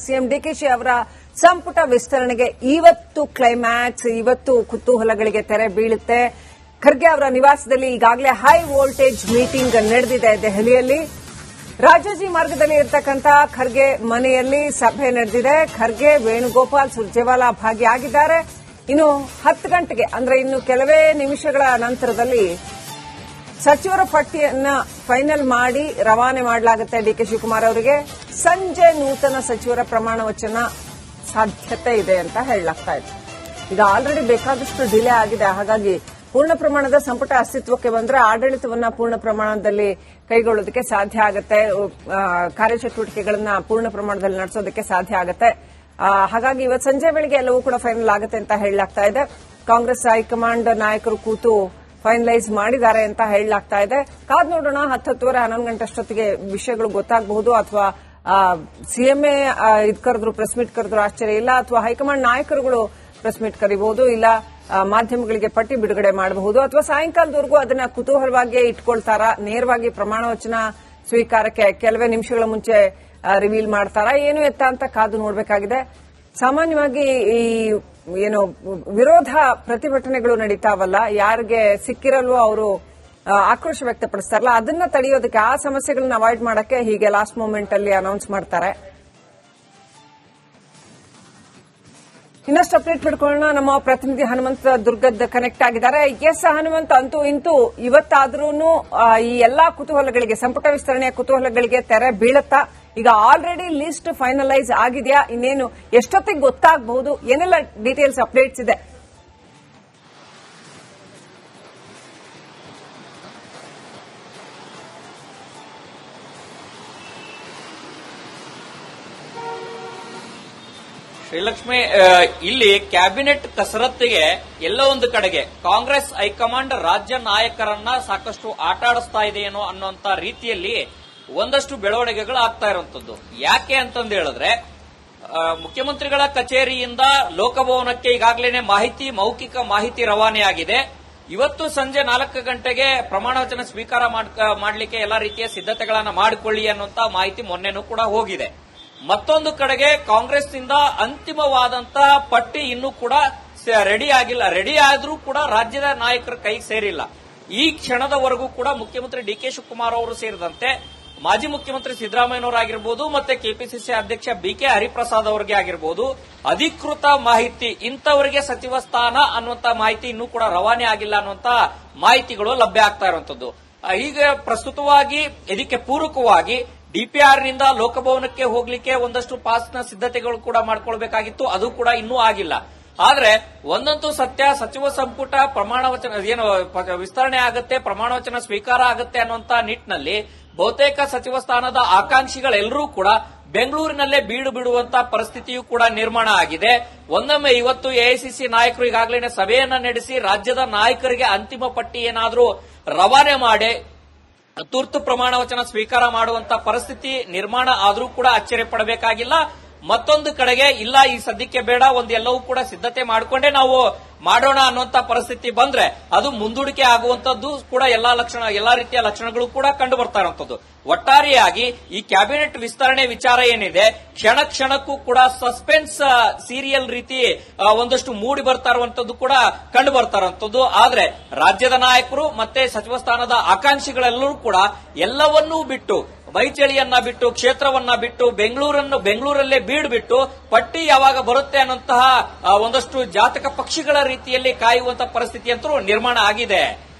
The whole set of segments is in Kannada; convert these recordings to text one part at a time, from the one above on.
ಸಿಎಂ ಡಿಕೆಶಿ ಅವರ ಸಂಪುಟ ವಿಸ್ತರಣೆಗೆ ಇವತ್ತು ಕ್ಲೈಮ್ಯಾಕ್ಸ್, ಇವತ್ತು ಕುತೂಹಲಗಳಿಗೆ ತೆರೆ ಬೀಳುತ್ತೆ. ಖರ್ಗೆ ಅವರ ನಿವಾಸದಲ್ಲಿ ಈಗಾಗಲೇ ಹೈ ವೋಲ್ಟೇಜ್ ಮೀಟಿಂಗ್ ನಡೆದಿದೆ ದೆಹಲಿಯಲ್ಲಿ. ರಾಜಾಜಿ ಮಾರ್ಗದಲ್ಲಿ ಇರತಕ್ಕಂತ ಖರ್ಗೆ ಮನೆಯಲ್ಲಿ ಸಭೆ ನಡೆದಿದೆ. ಖರ್ಗೆ, ವೇಣುಗೋಪಾಲ್, ಸುರ್ಜೇವಾಲಾ ಭಾಗಿಯಾಗಿದ್ದಾರೆ. ಇನ್ನು 10 ಗಂಟೆಗೆ ಅಂದ್ರೆ ಇನ್ನು ಕೆಲವೇ ನಿಮಿಷಗಳ ನಂತರದಲ್ಲಿ ಸಚಿವರ ಪಟ್ಟಿಯನ್ನ ಫೈನಲ್ ಮಾಡಿ ರವಾನೆ ಮಾಡಲಾಗುತ್ತೆ ಡಿಕೆ ಶಿವಕುಮಾರ್ ಅವರಿಗೆ. ಸಂಜೆ ನೂತನ ಸಚಿವರ ಪ್ರಮಾಣ ವಚನ ಸಾಧ್ಯತೆ ಇದೆ ಅಂತ ಹೇಳಲಾಗ್ತಾ ಇದೆ. ಈಗ ಆಲ್ರೆಡಿ ಬೇಕಾದಷ್ಟು ಡಿಲೇ ಆಗಿದೆ. ಹಾಗಾಗಿ ಪೂರ್ಣ ಪ್ರಮಾಣದ ಸಂಪುಟ ಅಸ್ತಿತ್ವಕ್ಕೆ ಬಂದ್ರೆ ಆಡಳಿತವನ್ನ ಪೂರ್ಣ ಪ್ರಮಾಣದಲ್ಲಿ ಕೈಗೊಳ್ಳೋದಕ್ಕೆ ಸಾಧ್ಯ ಆಗುತ್ತೆ. ಕಾರ್ಯಚಟುವಟಿಕೆಗಳನ್ನ ಪೂರ್ಣ ಪ್ರಮಾಣದಲ್ಲಿ ನಡೆಸೋದಕ್ಕೆ ಸಾಧ್ಯ ಆಗುತ್ತೆ. ಹಾಗಾಗಿ ಇವತ್ತು ಸಂಜೆ ವೇಳೆಗೆ ಎಲ್ಲವೂ ಕೂಡ ಫೈನಲ್ ಆಗುತ್ತೆ ಅಂತ ಹೇಳಲಾಗ್ತಾ ಇದೆ. ಕಾಂಗ್ರೆಸ್ ಹೈಕಮಾಂಡ್ ನಾಯಕರು ಕೂತು ಫೈನಲೈಸ್ ಮಾಡಿದ್ದಾರೆ ಅಂತ ಹೇಳಲಾಗ್ತಾ ಇದೆ. ಕಾದ್ ನೋಡೋಣ. 10:30 11 ಗಂಟೆ ಅಷ್ಟೊತ್ತಿಗೆ ವಿಷಯಗಳು ಗೊತ್ತಾಗಬಹುದು. ಅಥವಾ ಸಿಎಂಎ ಕರೆದ್ರು, ಪ್ರೆಸ್ ಮೀಟ್ ಕರೆದ್ರು, ಆಶ್ಚರ್ಯ ಇಲ್ಲ. ಅಥವಾ ಹೈಕಮಾಂಡ್ ನಾಯಕರುಗಳು ಪ್ರೆಸ್ ಮೀಟ್ ಕರೀಬಹುದು, ಇಲ್ಲ ಮಾಧ್ಯಮಗಳಿಗೆ ಪಟ್ಟಿ ಬಿಡುಗಡೆ ಮಾಡಬಹುದು. ಅಥವಾ ಸಾಯಂಕಾಲದವರೆಗೂ ಅದನ್ನ ಕುತೂಹಲವಾಗಿ ಇಟ್ಕೊಳ್ತಾರಾ, ನೇರವಾಗಿ ಪ್ರಮಾಣ ವಚನ ಸ್ವೀಕಾರಕ್ಕೆ ಕೆಲವೇ ನಿಮಿಷಗಳ ಮುಂಚೆ ರಿವೀಲ್ ಮಾಡ್ತಾರಾ, ಏನು ಎತ್ತ ಅಂತ ಕಾದು ನೋಡಬೇಕಾಗಿದೆ. ಸಾಮಾನ್ಯವಾಗಿ ಈ ವಿರೋಧ ಪ್ರತಿಭಟನೆಗಳು ನಡೀತಾವಲ್ಲ, ಯಾರಿಗೆ ಸಿಕ್ಕಿರಲ್ವೋ ಅವರು ಆಕ್ರೋಶ ವ್ಯಕ್ತಪಡಿಸ್ತಾರಲ್ಲ, ಅದನ್ನ ತಡೆಯೋದಕ್ಕೆ, ಆ ಸಮಸ್ಯೆಗಳನ್ನ ಅವಾಯ್ಡ್ ಮಾಡಕ್ಕೆ ಹೀಗೆ ಲಾಸ್ಟ್ ಮೂಮೆಂಟ್ ಅಲ್ಲಿ ಅನೌನ್ಸ್ ಮಾಡ್ತಾರೆ. ಇನ್ನಷ್ಟು ಅಪ್ಡೇಟ್ ಪಡ್ಕೊಳ್ಳೋಣ. ನಮ್ಮ ಪ್ರತಿನಿಧಿ ಹನುಮಂತ ದುರ್ಗದ್ ಕನೆಕ್ಟ್ ಆಗಿದ್ದಾರೆ. ಎಸ್ ಹನುಮಂತ, ಅಂತೂ ಇಂತೂ ಇವತ್ತಾದ್ರೂ ಈ ಎಲ್ಲಾ ಕುತೂಹಲಗಳಿಗೆ, ಸಂಪುಟ ವಿಸ್ತರಣೆಯ ಕುತೂಹಲಗಳಿಗೆ ತೆರೆ ಬೀಳುತ್ತಾ? ಈಗ ಆಲ್ರೆಡಿ ಲಿಸ್ಟ್ ಫೈನಲೈಸ್ ಆಗಿದೆಯಾ? ಇನ್ನೇನು ಎಷ್ಟೊತ್ತಿಗೆ ಗೊತ್ತಾಗಬಹುದು? ಏನೆಲ್ಲ ಡೀಟೇಲ್ಸ್ ಅಪ್ಡೇಟ್ಸ್ ಇದೆ? ಶ್ರೀಲಕ್ಷ್ಮಿ, ಇಲ್ಲಿ ಕ್ಯಾಬಿನೆಟ್ ಕಸರತ್ತಿಗೆ ಎಲ್ಲ ಒಂದು ಕಡೆಗೆ ಕಾಂಗ್ರೆಸ್ ಹೈಕಮಾಂಡ್ ರಾಜ್ಯ ನಾಯಕರನ್ನ ಸಾಕಷ್ಟು ಆಟ ಆಡಿಸ್ತಾ ಇದೆಯೇನೋ ಅನ್ನುವಂತ ರೀತಿಯಲ್ಲಿ ಒಂದಷ್ಟು ಬೆಳವಣಿಗೆಗಳು ಆಗ್ತಾ ಇರುವಂತದ್ದು. ಯಾಕೆ ಅಂತಂದು ಹೇಳಿದ್ರೆ, ಮುಖ್ಯಮಂತ್ರಿಗಳ ಕಚೇರಿಯಿಂದ ಲೋಕಭವನಕ್ಕೆ ಈಗಾಗಲೇ ಮೌಖಿಕ ಮಾಹಿತಿ ರವಾನೆಯಾಗಿದೆ. ಇವತ್ತು ಸಂಜೆ 4 ಗಂಟೆಗೆ ಪ್ರಮಾಣ ವಚನ ಸ್ವೀಕಾರ ಮಾಡಲಿಕ್ಕೆ ಎಲ್ಲಾ ರೀತಿಯ ಸಿದ್ಧತೆಗಳನ್ನ ಮಾಡಿಕೊಳ್ಳಿ ಅನ್ನುವಂತ ಮಾಹಿತಿ ಮೊನ್ನೆನೂ ಕೂಡ ಹೋಗಿದೆ. ಮತ್ತೊಂದು ಕಡೆಗೆ ಕಾಂಗ್ರೆಸ್ನಿಂದ ಅಂತಿಮವಾದಂತಹ ಪಟ್ಟಿ ಇನ್ನೂ ಕೂಡ ರೆಡಿ ಆಗಿಲ್ಲ. ರೆಡಿ ಆದ್ರೂ ಕೂಡ ರಾಜ್ಯದ ನಾಯಕರ ಕೈಗೆ ಸೇರಿಲ್ಲ. ಈ ಕ್ಷಣದವರೆಗೂ ಕೂಡ ಮುಖ್ಯಮಂತ್ರಿ ಡಿಕೆ ಶಿವಕುಮಾರ್ ಅವರು ಸೇರಿದಂತೆ ಮಾಜಿ ಮುಖ್ಯಮಂತ್ರಿ ಸಿದ್ದರಾಮಯ್ಯನವರಾಗಿರ್ಬೋದು, ಮತ್ತೆ ಕೆಪಿಸಿಸಿ ಅಧ್ಯಕ್ಷ ಬಿಕೆ ಹರಿಪ್ರಸಾದ್ ಅವರಿಗೆ ಆಗಿರ್ಬೋದು, ಅಧಿಕೃತ ಮಾಹಿತಿ ಇಂಥವರಿಗೆ ಸಚಿವ ಸ್ಥಾನ ಅನ್ನುವಂತ ಮಾಹಿತಿ ಇನ್ನೂ ಕೂಡ ರವಾನೆ ಆಗಿಲ್ಲ ಅನ್ನುವಂತ ಮಾಹಿತಿಗಳು ಲಭ್ಯ ಆಗ್ತಾ ಇರುವಂತದ್ದು. ಈಗ ಪ್ರಸ್ತುತವಾಗಿ ಇದಕ್ಕೆ ಪೂರಕವಾಗಿ ಡಿಪಿಆರ್ನಿಂದ ಲೋಕಭವನಕ್ಕೆ ಹೋಗ್ಲಿಕ್ಕೆ ಒಂದಷ್ಟು ಪಾಸ್ನ ಸಿದ್ಧತೆಗಳು ಕೂಡ ಮಾಡ್ಕೊಳ್ಬೇಕಾಗಿತ್ತು. ಅದು ಕೂಡ ಇನ್ನೂ ಆಗಿಲ್ಲ. ಆದ್ರೆ ಒಂದಂತೂ ಸತ್ಯ, ಸಚಿವ ಸಂಪುಟ ಪ್ರಮಾಣ ವಚನ ವಿಸ್ತರಣೆ ಆಗುತ್ತೆ, ಪ್ರಮಾಣ ವಚನ ಸ್ವೀಕಾರ ಆಗುತ್ತೆ ಅನ್ನುವಂತ ನಿಟ್ಟಿನಲ್ಲಿ ಬಹುತೇಕ ಸಚಿವ ಸ್ಥಾನದ ಆಕಾಂಕ್ಷಿಗಳೆಲ್ಲರೂ ಕೂಡ ಬೆಂಗಳೂರಿನಲ್ಲೇ ಬೀಡು ಬಿಡುವಂತ ಪರಿಸ್ಥಿತಿಯೂ ಕೂಡ ನಿರ್ಮಾಣ ಆಗಿದೆ. ಒಂದೊಮ್ಮೆ ಇವತ್ತು ಎಐಸಿಸಿ ನಾಯಕರು ಈಗಾಗಲೇ ಸಭೆಯನ್ನ ನಡೆಸಿ ರಾಜ್ಯದ ನಾಯಕರಿಗೆ ಅಂತಿಮ ಪಟ್ಟಿ ಏನಾದರೂ ರವಾನೆ ಮಾಡಿ ತುರ್ತು ಪ್ರಮಾಣ ವಚನ ಸ್ವೀಕಾರ ಮಾಡುವಂತ ಪರಿಸ್ಥಿತಿ ನಿರ್ಮಾಣ ಆದರೂ ಕೂಡ ಅಚ್ಚರಿ ಪಡಬೇಕಾಗಿಲ್ಲ. ಮತ್ತೊಂದು ಕಡೆಗೆ ಇಲ್ಲ, ಈ ಸದ್ಯಕ್ಕೆ ಬೇಡ, ಎಲ್ಲವೂ ಕೂಡ ಸಿದ್ಧತೆ ಮಾಡಿಕೊಂಡೇ ನಾವು ಮಾಡೋಣ ಅನ್ನುವಂತ ಪರಿಸ್ಥಿತಿ ಬಂದ್ರೆ ಅದು ಮುಂದೂಡಿಕೆ ಆಗುವಂತದ್ದು ಕೂಡ ಎಲ್ಲಾ ರೀತಿಯ ಲಕ್ಷಣಗಳು ಕೂಡ ಕಂಡು ಬರ್ತಾ ಇರುವಂತದ್ದು. ಒಟ್ಟಾರೆಯಾಗಿ ಈ ಕ್ಯಾಬಿನೆಟ್ ವಿಸ್ತರಣೆ ವಿಚಾರ ಏನಿದೆ, ಕ್ಷಣ ಕ್ಷಣಕ್ಕೂ ಕೂಡ ಸಸ್ಪೆನ್ಸ್ ಸೀರಿಯಲ್ ರೀತಿ ಒಂದಷ್ಟು ಮೂಡಿ ಬರ್ತಾ ಇರುವಂತದ್ದು ಕೂಡ ಕಂಡು ಬರ್ತಾ ಇರುವಂತದ್ದು. ಆದ್ರೆ ರಾಜ್ಯದ ನಾಯಕರು ಮತ್ತೆ ಸಚಿವ ಸ್ಥಾನದ ಆಕಾಂಕ್ಷಿಗಳೆಲ್ಲರೂ ಕೂಡ ಎಲ್ಲವನ್ನೂ ಬಿಟ್ಟು, ಮೈಚಳಿಯನ್ನ ಬಿಟ್ಟು, ಕ್ಷೇತ್ರವನ್ನ ಬಿಟ್ಟು, ಬೆಂಗಳೂರಲ್ಲೇ ಬೀಡು ಬಿಟ್ಟು ಪಟ್ಟಿ ಯಾವಾಗ ಬರುತ್ತೆ ಅನ್ನೋಂತಹ ಒಂದಷ್ಟು ಜಾತಕ ಪಕ್ಷಿಗಳ ರೀತಿಯಲ್ಲಿ ಕಾಯುವಂತ ಪರಿಸ್ಥಿತಿ ಅಂತೂ ನಿರ್ಮಾಣ ಆಗಿದೆ.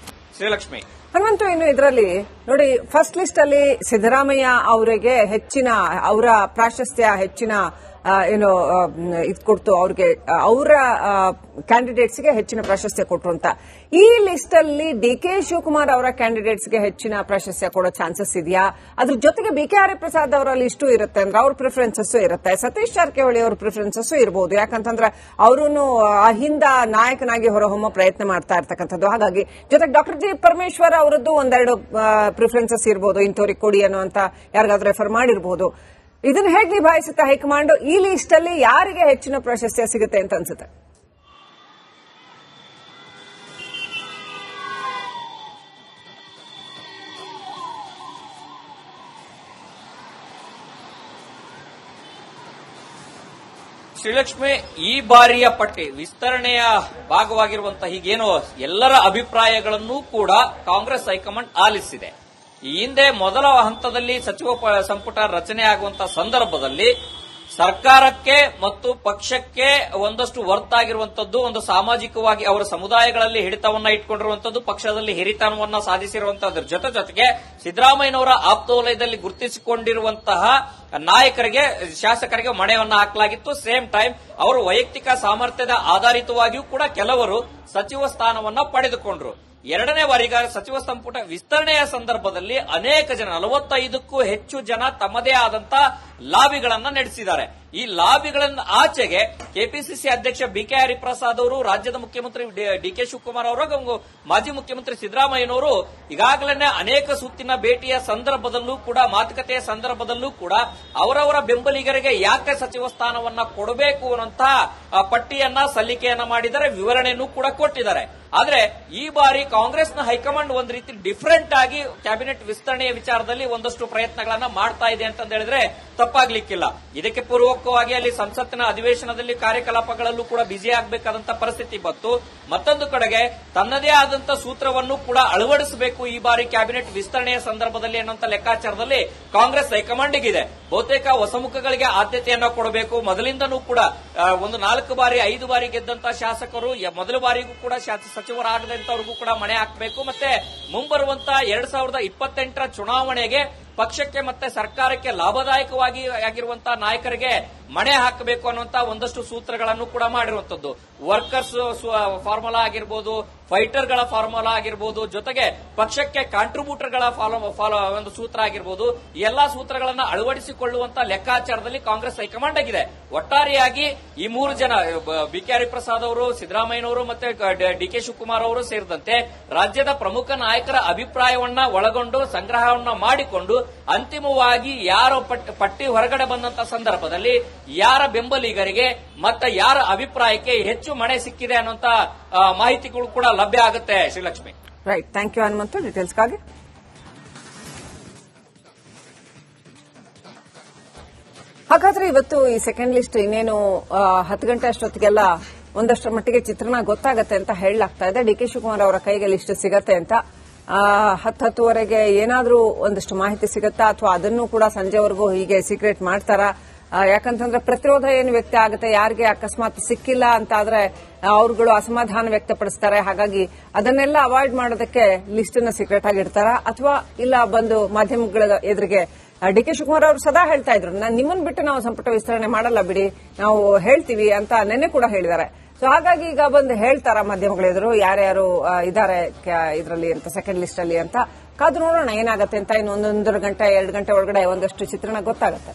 ಶ್ರೀಲಕ್ಷ್ಮಿ, ಹನುಮಂತು, ಇನ್ನು ಇದರಲ್ಲಿ ನೋಡಿ, ಫಸ್ಟ್ ಲಿಸ್ಟ್ ಅಲ್ಲಿ ಸಿದ್ದರಾಮಯ್ಯ ಅವರಿಗೆ ಅವರ ಪ್ರಾಶಸ್ತ್ಯ ಹೆಚ್ಚಿನ ಇದು ಕೊಡ್ತು, ಅವ್ರಿಗೆ ಅವರ ಕ್ಯಾಂಡಿಡೇಟ್ಸ್ಗೆ ಹೆಚ್ಚಿನ ಪ್ರಾಶಸ್ತ್ಯ ಕೊಟ್ರು ಅಂತ. ಈ ಲಿಸ್ಟ್ ಅಲ್ಲಿ ಡಿಕೆ ಶಿವಕುಮಾರ್ ಅವರ ಕ್ಯಾಂಡಿಡೇಟ್ಸ್ಗೆ ಹೆಚ್ಚಿನ ಪ್ರಾಶಸ್ತ್ಯ ಕೊಡೋ ಚಾನ್ಸಸ್ ಇದೆಯಾ? ಅದ್ರ ಜೊತೆಗೆ ಬಿಕೆ ಹರಿಪ್ರಸಾದ್ ಅವರ ಲಿಸ್ಟು ಇರುತ್ತೆ, ಅಂದ್ರೆ ಅವ್ರ ಪ್ರಿಫರೆನ್ಸಸ್ ಇರುತ್ತೆ. ಸತೀಶ್ ಜಾರಕಿಹೊಳಿ ಅವ್ರ ಪ್ರಿಫರೆನ್ಸಸ್ ಇರಬಹುದು, ಯಾಕಂತಂದ್ರೆ ಅವರು ಅಹಿಂದ ನಾಯಕನಾಗಿ ಹೊರಹೊಮ್ಮೋ ಪ್ರಯತ್ನ ಮಾಡ್ತಾ ಇರ್ತಕ್ಕಂಥದ್ದು. ಹಾಗಾಗಿ ಜೊತೆಗೆ ಡಾಕ್ಟರ್ ಜಿ ಪರಮೇಶ್ವರ್ ಅವರದ್ದು ಒಂದೆರಡು ಪ್ರಿಫರೆನ್ಸಸ್ ಇರಬಹುದು, ಇಂಥವ್ರಿಗೆ ಕೊಡಿ ಅನ್ನುವಂತ ಯಾರಿಗಾದ್ರೂ ರೆಫರ್ ಮಾಡಿರಬಹುದು. ಇದನ್ನು ಹೇಗೆ ನಿಭಾಯಿಸುತ್ತೆ ಹೈಕಮಾಂಡ್? ಈ ಲಿಸ್ಟ್ ಅಲ್ಲಿ ಯಾರಿಗೆ ಹೆಚ್ಚಿನ ಪ್ರಾಶಸ್ತ್ಯ ಸಿಗುತ್ತೆ ಅಂತ ಅನ್ಸುತ್ತೆ? ಶ್ರೀಲಕ್ಷ್ಮಿ, ಈ ಬಾರಿಯ ಪಟ್ಟಿ ವಿಸ್ತರಣೆಯ ಭಾಗವಾಗಿರುವಂತಹ ಹೀಗೇನು ಎಲ್ಲರ ಅಭಿಪ್ರಾಯಗಳನ್ನು ಕೂಡ ಕಾಂಗ್ರೆಸ್ ಹೈಕಮಾಂಡ್ ಆಲಿಸಿದೆ. ಈ ಹಿಂದೆ ಮೊದಲ ಹಂತದಲ್ಲಿ ಸಚಿವ ಸಂಪುಟ ರಚನೆ ಆಗುವಂತಹ ಸಂದರ್ಭದಲ್ಲಿ ಸರ್ಕಾರಕ್ಕೆ ಮತ್ತು ಪಕ್ಷಕ್ಕೆ ಒಂದಷ್ಟು ವರ್ತ್ ಆಗಿರುವಂತದ್ದು, ಒಂದು ಸಾಮಾಜಿಕವಾಗಿ ಅವರ ಸಮುದಾಯಗಳಲ್ಲಿ ಹಿಡಿತವನ್ನ ಇಟ್ಕೊಂಡಿರುವಂತದ್ದು, ಪಕ್ಷದಲ್ಲಿ ಹಿರಿತನವನ್ನ ಸಾಧಿಸಿರುವಂತದ್ರ ಜೊತೆಗೆ ಸಿದ್ದರಾಮಯ್ಯನವರ ಆಪ್ತವಲಯದಲ್ಲಿ ಗುರುತಿಸಿಕೊಂಡಿರುವಂತಹ ನಾಯಕರಿಗೆ, ಶಾಸಕರಿಗೆ ಮಣೆಯನ್ನ ಹಾಕಲಾಗಿತ್ತು. ಸೇಮ್ ಟೈಮ್ ಅವರು ವೈಯಕ್ತಿಕ ಸಾಮರ್ಥ್ಯದ ಆಧಾರಿತವಾಗಿಯೂ ಕೂಡ ಕೆಲವರು ಸಚಿವ ಸ್ಥಾನವನ್ನ ಪಡೆದುಕೊಂಡ್ರು. ಎರಡನೇ ಬಾರಿಗೆ ಸಚಿವ ಸಂಪುಟ ವಿಸ್ತರಣೆಯ ಸಂದರ್ಭದಲ್ಲಿ ಅನೇಕ ಜನ, 45ಕ್ಕೂ ಹೆಚ್ಚು ಜನ ತಮ್ಮದೇ ಆದಂತ ಲಾಬಿಗಳನ್ನ ನಡೆಸಿದ್ದಾರೆ. ಈ ಲಾಬಿಗಳನ್ನ ಆಚೆಗೆ ಕೆಪಿಸಿಸಿ ಅಧ್ಯಕ್ಷ ಬಿಕೆ ಹರಿಪ್ರಸಾದ್ ಅವರು, ರಾಜ್ಯದ ಮುಖ್ಯಮಂತ್ರಿ ಡಿಕೆ ಶಿವಕುಮಾರ್ ಅವರು, ಮಾಜಿ ಮುಖ್ಯಮಂತ್ರಿ ಸಿದ್ದರಾಮಯ್ಯನವರು ಈಗಾಗಲೇ ಅನೇಕ ಸುತ್ತಿನ ಭೇಟಿಯ ಸಂದರ್ಭದಲ್ಲೂ ಕೂಡ, ಮಾತುಕತೆಯ ಸಂದರ್ಭದಲ್ಲೂ ಕೂಡ ಅವರವರ ಬೆಂಬಲಿಗರಿಗೆ ಯಾಕೆ ಸಚಿವ ಸ್ಥಾನವನ್ನ ಕೊಡಬೇಕು ಅನ್ನುವಂತಹ ಪಟ್ಟಿಯನ್ನ ಸಲ್ಲಿಕೆಯನ್ನ ಮಾಡಿದ್ದಾರೆ, ವಿವರಣೆಯನ್ನು ಕೂಡ ಕೊಟ್ಟಿದ್ದಾರೆ. ಆದ್ರೆ ಈ ಬಾರಿ ಕಾಂಗ್ರೆಸ್ನ ಹೈಕಮಾಂಡ್ ಒಂದು ರೀತಿ ಡಿಫರೆಂಟ್ ಆಗಿ ಕ್ಯಾಬಿನೆಟ್ ವಿಸ್ತರಣೆಯ ವಿಚಾರದಲ್ಲಿ ಒಂದಷ್ಟು ಪ್ರಯತ್ನಗಳನ್ನ ಮಾಡ್ತಾ ಇದೆ ಅಂತ ಹೇಳಿದ್ರೆ ತಪ್ಪಾಗ್ಲಿಕ್ಕಿಲ್ಲ. ಇದಕ್ಕೆ ಪೂರ್ವಕವಾಗಿ ಅಲ್ಲಿ ಸಂಸತ್ತಿನ ಅಧಿವೇಶನದಲ್ಲಿ ಕಾರ್ಯಕಲಾಪಗಳಲ್ಲೂ ಕೂಡ ಬ್ಯುಸಿ ಆಗಬೇಕಾದಂತ ಪರಿಸ್ಥಿತಿ ಬಂತು. ಮತ್ತೊಂದು ಕಡೆಗೆ ತನ್ನದೇ ಆದಂತ ಸೂತ್ರವನ್ನು ಕೂಡ ಅಳವಡಿಸಬೇಕು ಈ ಬಾರಿ ಕ್ಯಾಬಿನೆಟ್ ವಿಸ್ತರಣೆಯ ಸಂದರ್ಭದಲ್ಲಿ ಅನ್ನುವಂತ ಲೆಕ್ಕಾಚಾರದಲ್ಲಿ ಕಾಂಗ್ರೆಸ್ ಹೈಕಮಾಂಡ್ಗಿದೆ. ಬಹುತೇಕ ಹೊಸಮುಖಗಳಿಗೆ ಆದ್ಯತೆಯನ್ನ ಕೊಡಬೇಕು. ಮೊದಲಿಂದನೂ ಕೂಡ ಒಂದು 4 ಬಾರಿ 5 ಬಾರಿ ಗೆದ್ದಂತ ಶಾಸಕರು ಮೊದಲ ಬಾರಿಗೂ ಕೂಡ ಸಚಿವರಾಗದಂತವ್ರಿಗೂ ಕೂಡ ಮಣೆ ಹಾಕಬೇಕು. ಮತ್ತೆ ಮುಂಬರುವಂತ 2028ರ ಚುನಾವಣೆಗೆ ಪಕ್ಷಕ್ಕೆ ಮತ್ತೆ ಸರ್ಕಾರಕ್ಕೆ ಲಾಭದಾಯಕವಾಗಿ ಆಗಿರುವಂತಹ ನಾಯಕರಿಗೆ ಮಣೆ ಹಾಕಬೇಕು ಅನ್ನುವಂತ ಒಂದಷ್ಟು ಸೂತ್ರಗಳನ್ನು ಕೂಡ ಮಾಡಿರುವಂತದ್ದು. ವರ್ಕರ್ಸ್ ಫಾರ್ಮುಲಾ ಆಗಿರ್ಬೋದು, ಫೈಟರ್ಗಳ ಫಾರ್ಮುಲಾ ಆಗಿರ್ಬೋದು, ಜೊತೆಗೆ ಪಕ್ಷಕ್ಕೆ ಕಾಂಟ್ರಿಬ್ಯೂಟರ್ಗಳ ಒಂದು ಸೂತ್ರ ಆಗಿರ್ಬೋದು, ಈ ಎಲ್ಲಾ ಸೂತ್ರಗಳನ್ನ ಅಳವಡಿಸಿಕೊಳ್ಳುವಂತ ಲೆಕ್ಕಾಚಾರದಲ್ಲಿ ಕಾಂಗ್ರೆಸ್ ಹೈಕಮಾಂಡ್ ಆಗಿದೆ. ಒಟ್ಟಾರೆಯಾಗಿ ಈ 3 ಜನ, ಬಿಕೆ ಹರಿಪ್ರಸಾದ್ ಅವರು, ಸಿದ್ದರಾಮಯ್ಯನವರು ಮತ್ತೆ ಡಿಕೆ ಶಿವಕುಮಾರ್ ಅವರು ಸೇರಿದಂತೆ ರಾಜ್ಯದ ಪ್ರಮುಖ ನಾಯಕರ ಅಭಿಪ್ರಾಯವನ್ನ ಒಳಗೊಂಡು ಸಂಗ್ರಹವನ್ನ ಮಾಡಿಕೊಂಡು ಅಂತಿಮವಾಗಿ ಯಾರ ಪಟ್ಟಿ ಹೊರಗಡೆ ಬಂದಂತ ಸಂದರ್ಭದಲ್ಲಿ ಯಾರ ಬೆಂಬಲಿಗರಿಗೆ ಮತ್ತೆ ಯಾರ ಅಭಿಪ್ರಾಯಕ್ಕೆ ಹೆಚ್ಚು ಮಣೆ ಸಿಕ್ಕಿದೆ ಅನ್ನುವಂತ ಮಾಹಿತಿಗಳು ಕೂಡ ಲಭ್ಯ ಆಗುತ್ತೆ. Srilakshmi, right, thank you Hanumanthu ಡೀಟೇಲ್ಸ್ಗಾಗಿ. ಹಾಗಾದ್ರೆ ಇವತ್ತು ಈ ಸೆಕೆಂಡ್ ಲಿಸ್ಟ್ ಇನ್ನೇನು 10 ಗಂಟೆ ಅಷ್ಟೊತ್ತಿಗೆಲ್ಲ ಒಂದಷ್ಟರ ಮಟ್ಟಿಗೆ ಚಿತ್ರಣ ಗೊತ್ತಾಗತ್ತೆ ಅಂತ ಹೇಳಲಾಗ್ತಾ ಇದೆ. ಡಿಕೆ ಶಿವಕುಮಾರ್ ಅವರ ಕೈಗೆ ಲಿಸ್ಟ್ ಸಿಗತ್ತೆ ಅಂತ 10-10ವರೆಗೆ ಏನಾದ್ರೂ ಒಂದಷ್ಟು ಮಾಹಿತಿ ಸಿಗುತ್ತಾ, ಅಥವಾ ಅದನ್ನು ಕೂಡ ಸಂಜೆವರೆಗೂ ಹೀಗೆ ಸೀಕ್ರೆಟ್ ಮಾಡ್ತಾರಾ? ಯಾಕಂತಂದ್ರೆ ಪ್ರತಿರೋಧ ಏನು ವ್ಯಕ್ತ ಆಗುತ್ತೆ, ಯಾರಿಗೆ ಅಕಸ್ಮಾತ್ ಸಿಕ್ಕಿಲ್ಲ ಅಂತ ಆದ್ರೆ ಅವರುಗಳು ಅಸಮಾಧಾನ ವ್ಯಕ್ತಪಡಿಸ್ತಾರೆ. ಹಾಗಾಗಿ ಅದನ್ನೆಲ್ಲ ಅವಾಯ್ಡ್ ಮಾಡೋದಕ್ಕೆ ಲಿಸ್ಟ್ ಅನ್ನ ಸೀಕ್ರೆಟ್ ಆಗಿ ಇಡ್ತಾರಾ, ಅಥವಾ ಇಲ್ಲ ಬಂದು ಮಾಧ್ಯಮಗಳ ಎದುರಿಗೆ? ಡಿಕೆ ಶಿವಕುಮಾರ್ ಅವರು ಸದಾ ಹೇಳ್ತಾ ಇದ್ರು, ನಿಮ್ಮನ್ನು ಬಿಟ್ಟು ನಾವು ಸಂಪುಟ ವಿಸ್ತರಣೆ ಮಾಡಲ್ಲ ಬಿಡಿ, ನಾವು ಹೇಳ್ತೀವಿ ಅಂತ ನೆನ್ನೆ ಕೂಡ ಹೇಳಿದ್ದಾರೆ. ಸೊ ಹಾಗಾಗಿ ಈಗ ಬಂದು ಹೇಳ್ತಾರ ಮಾಧ್ಯಮಗಳ ಎದುರು ಯಾರ್ಯಾರು ಇದ್ದಾರೆ ಇದರಲ್ಲಿ ಅಂತ, ಸೆಕೆಂಡ್ ಲಿಸ್ಟ್ ಅಲ್ಲಿ ಅಂತ. ಕಾದು ನೋಡೋಣ ಏನಾಗುತ್ತೆ ಅಂತ. ಇನ್ನು 1.5 ಗಂಟೆ 2 ಗಂಟೆ ಒಳಗಡೆ ಒಂದಷ್ಟು ಚಿತ್ರಣ ಗೊತ್ತಾಗುತ್ತೆ.